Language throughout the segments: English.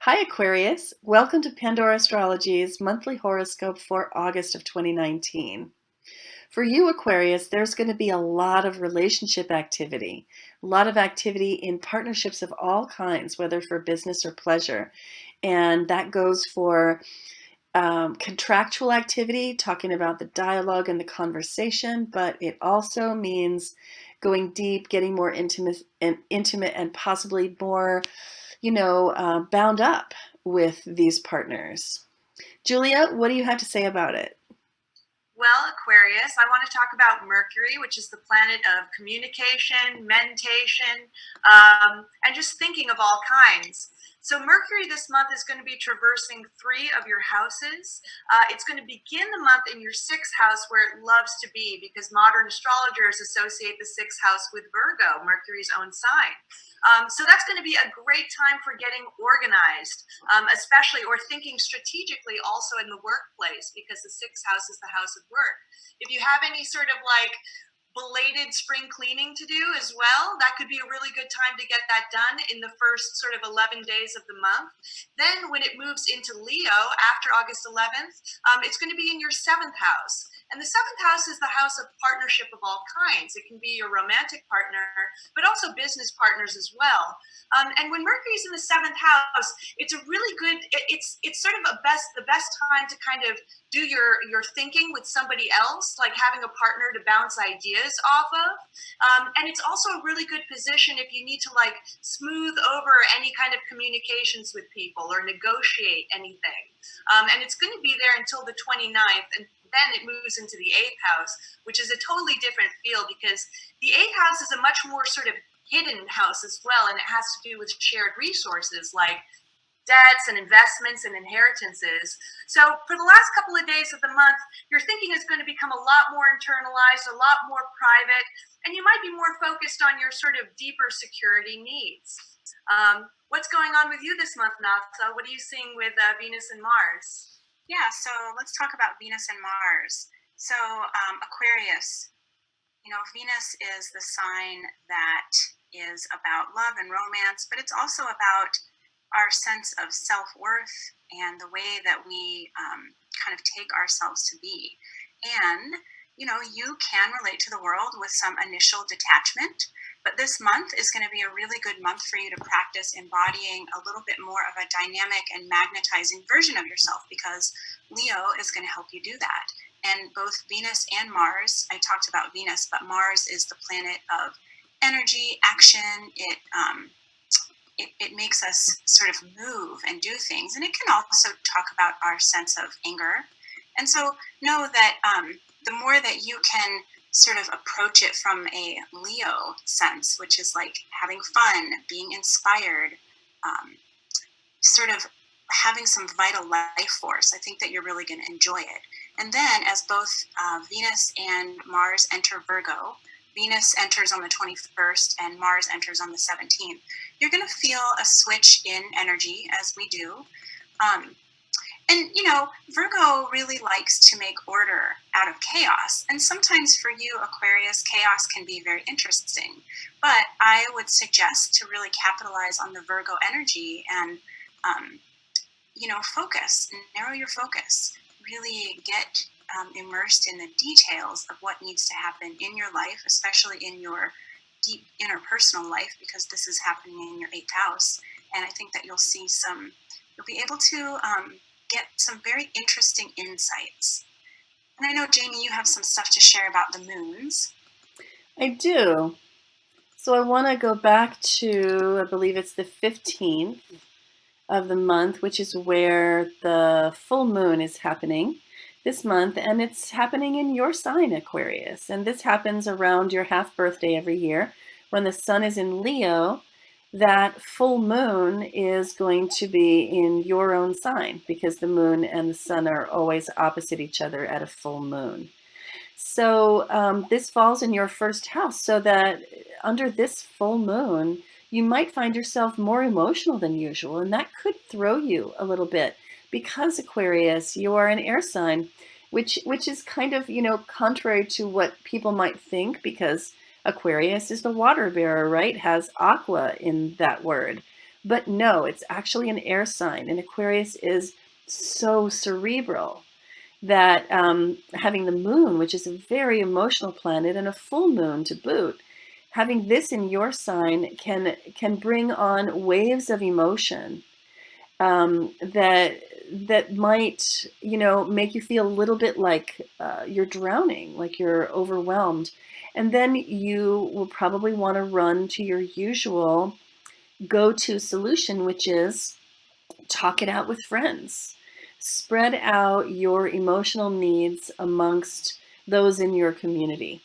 Hi Aquarius, welcome to Pandora Astrology's monthly horoscope for August of 2019. For you Aquarius, there's going to be a lot of relationship activity, a lot of activity in partnerships of all kinds, whether for business or pleasure. And that goes for contractual activity, talking about the dialogue and the conversation, but it also means going deep, getting more intimate and possibly more bound up with these partners. Julia, what do you have to say about it? Well, Aquarius, I want to talk about Mercury, which is the planet of communication, meditation, and just thinking of all kinds. So Mercury this month is going to be traversing 3 of your houses. It's going to begin the month in your 6th house where it loves to be because modern astrologers associate the 6th house with Virgo, Mercury's own sign. So that's going to be a great time for getting organized, especially or thinking strategically also in the workplace because the 6th house is the house of work. If you have any sort of like belated spring cleaning to do as well, that could be a really good time to get that done in the first sort of 11 days of the month. Then when it moves into Leo after August 11th, it's going to be in your 7th house. And the 7th house is the house of partnership of all kinds. It can be your romantic partner, but also business partners as well. And when Mercury's in the 7th house, it's a really good, it's sort of the best time to kind of do your thinking with somebody else, like having a partner to bounce ideas off of. And it's also a really good position if you need to like smooth over any kind of communications with people or negotiate anything. And it's going to be there until the 29th. And then it moves into the 8th house, which is a totally different feel because the 8th house is a much more sort of hidden house as well. And it has to do with shared resources like debts and investments and inheritances. So for the last couple of days of the month, your thinking is going to become a lot more internalized, a lot more private, and you might be more focused on your sort of deeper security needs. What's going on with you this month, Natha? What are you seeing with Venus and Mars? Yeah, so let's talk about Venus and Mars. So Aquarius, Venus is the sign that is about love and romance, but it's also about our sense of self-worth and the way that we kind of take ourselves to be. And, you can relate to the world with some initial detachment, but this month is going to be a really good month for you to practice embodying a little bit more of a dynamic and magnetizing version of yourself because Leo is going to help you do that. And both Venus and Mars, I talked about Venus, but Mars is the planet of energy, action. It makes us sort of move and do things. And it can also talk about our sense of anger. And so know that the more that you can sort of approach it from a Leo sense, which is like having fun, being inspired, sort of having some vital life force, I think that you're really going to enjoy it. And then as both Venus and Mars enter Virgo, Venus enters on the 21st and Mars enters on the 17th. You're going to feel a switch in energy as we do. And Virgo really likes to make order out of chaos. And sometimes for you, Aquarius, chaos can be very interesting. But I would suggest to really capitalize on the Virgo energy and, focus, narrow your focus, really get immersed in the details of what needs to happen in your life, especially in your deep interpersonal life, because this is happening in your 8th house. And I think that you'll be able to get some very interesting insights. And I know, Jamie, you have some stuff to share about the moons. I do. So I want to go back to, I believe it's the 15th of the month, which is where the full moon is happening this month, and it's happening in your sign, Aquarius. And this happens around your half birthday every year. When the sun is in Leo, that full moon is going to be in your own sign because the moon and the sun are always opposite each other at a full moon. So this falls in your first house, so that under this full moon, you might find yourself more emotional than usual, and that could throw you a little bit because Aquarius, you are an air sign, which is kind of, contrary to what people might think because Aquarius is the water bearer, right? Has aqua in that word. But no, it's actually an air sign, and Aquarius is so cerebral that having the moon, which is a very emotional planet, and a full moon to boot, having this in your sign can bring on waves of emotion that might, make you feel a little bit like you're drowning, like you're overwhelmed. And then you will probably want to run to your usual go-to solution, which is talk it out with friends. Spread out your emotional needs amongst those in your community.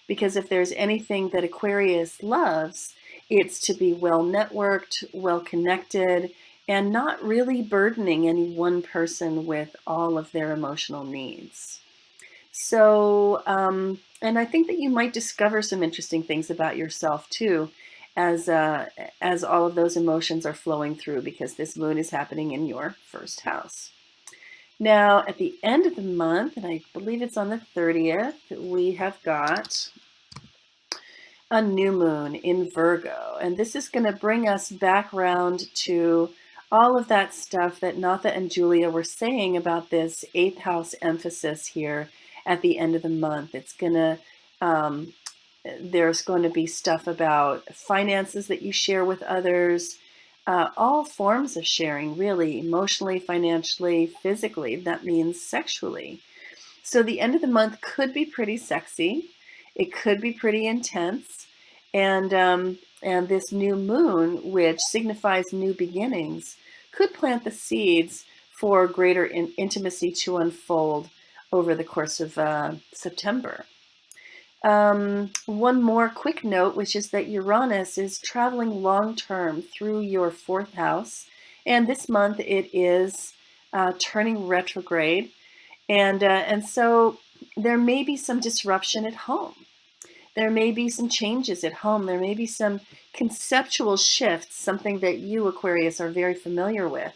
Because if there's anything that Aquarius loves, it's to be well networked, well connected, and not really burdening any one person with all of their emotional needs. So, and I think that you might discover some interesting things about yourself too, as all of those emotions are flowing through, because this moon is happening in your first house. Now, at the end of the month, and I believe it's on the 30th, we have got a new moon in Virgo. And this is going to bring us back around to all of that stuff that Natha and Julia were saying about this 8th house emphasis here at the end of the month. It's going to, there's going to be stuff about finances that you share with others, all forms of sharing, really, emotionally, financially, physically. That means sexually. So the end of the month could be pretty sexy. It could be pretty intense. And this new moon, which signifies new beginnings, could plant the seeds for greater intimacy to unfold over the course of September. One more quick note, which is that Uranus is traveling long-term through your 4th house. And this month it is turning retrograde. And so there may be some disruption at home. There may be some changes at home. There may be some conceptual shifts, something that you, Aquarius, are very familiar with,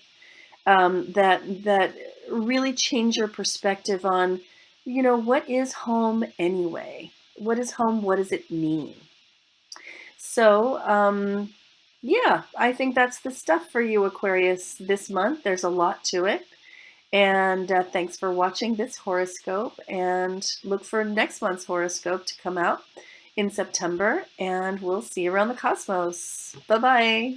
that really change your perspective on, what is home anyway? What is home? What does it mean? So, yeah, I think that's the stuff for you, Aquarius, this month. There's a lot to it. And thanks for watching this horoscope, and look for next month's horoscope to come out in September, and we'll see you around the cosmos. Bye-bye.